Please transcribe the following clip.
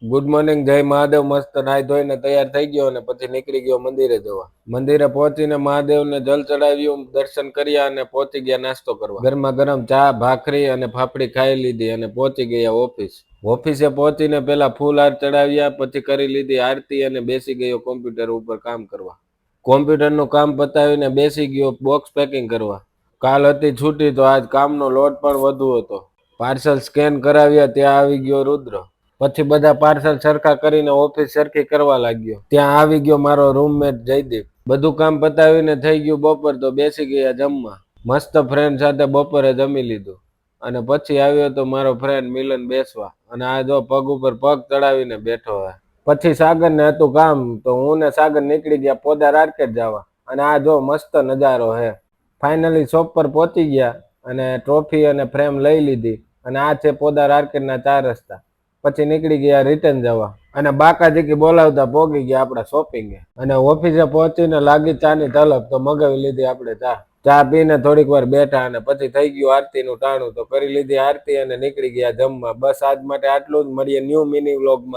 Good morning, જય મહાદેવ. મસ્ત નાઈ ધોઈને તૈયાર થઈ ગયો અને પછી નીકળી ગયો મંદિરે જવા. મંદિરે પહોંચીને મહાદેવને જલ ચડાવ્યું, દર્શન કર્યા અને પહોંચી ગયા નાસ્તો કરવા. ગરમા ગરમ ચા, ભાખરી અને ફાફડી ખાઈ લીધી અને પહોંચી ગયા ઓફિસે પહોંચીને પેલા ફૂલ હાર ચડાવ્યા, પછી કરી લીધી આરતી અને બેસી ગયો કોમ્પ્યુટર ઉપર કામ કરવા. કોમ્પ્યુટરનું કામ પતાવીને બેસી ગયો બોક્સ પેકિંગ કરવા. કાલ હતી છૂટી તો આજ કામનો લોડ પણ વધુ હતો. પાર્સલ સ્કેન કરાવ્યા, ત્યાં આવી ગયો રુદ્ર. પછી બધા પાર્સલ સરખા કરીને ઓફિસ સરખી કરવા લાગ્યો. ત્યાં આવી ગયો મારો રૂમમેટ જયદીપ. બધું કામ પતાવીને થઈ ગયું બપોર તો બેસી ગયા જમવા. મસ્ત ફ્રેન્ડ સાથે બપોરે જમી લીધું અને પછી આવ્યો તો મારો ફ્રેન્ડ મિલન બેસવા, અને આ જો પગ ઉપર પગ ચડાવીને બેઠો હોય. પછી સાગર ને હતું કામ તો હું ને સાગર નીકળી ગયા પોદાર આર્કેડ જવા, અને આ જો મસ્ત નજારો હે. ફાઇનલી શોપ પર પહોંચી ગયા અને ટ્રોફી અને ફ્રેમ લઈ લીધી, અને આ છે પોદાર આર્કેડના 4 રસ્તા. પછી નીકળી ગયા રિટર્ન જવા, અને બાકાજીકી બોલાવતા પોગી ગયા આપણા શોપિંગે. અને ઓફિસે પહોંચીને લાગી ચાની તલબ તો મગાવી લીધી આપણે ચા પીને થોડીક વાર બેઠા, અને પછી થઈ ગયું આરતીનું ટાણું તો કરી લીધી આરતી અને નીકળી ગયા જમવા. બસ આજ માટે આટલું જ. મળીએ ન્યૂ મિની વ્લોગમાં.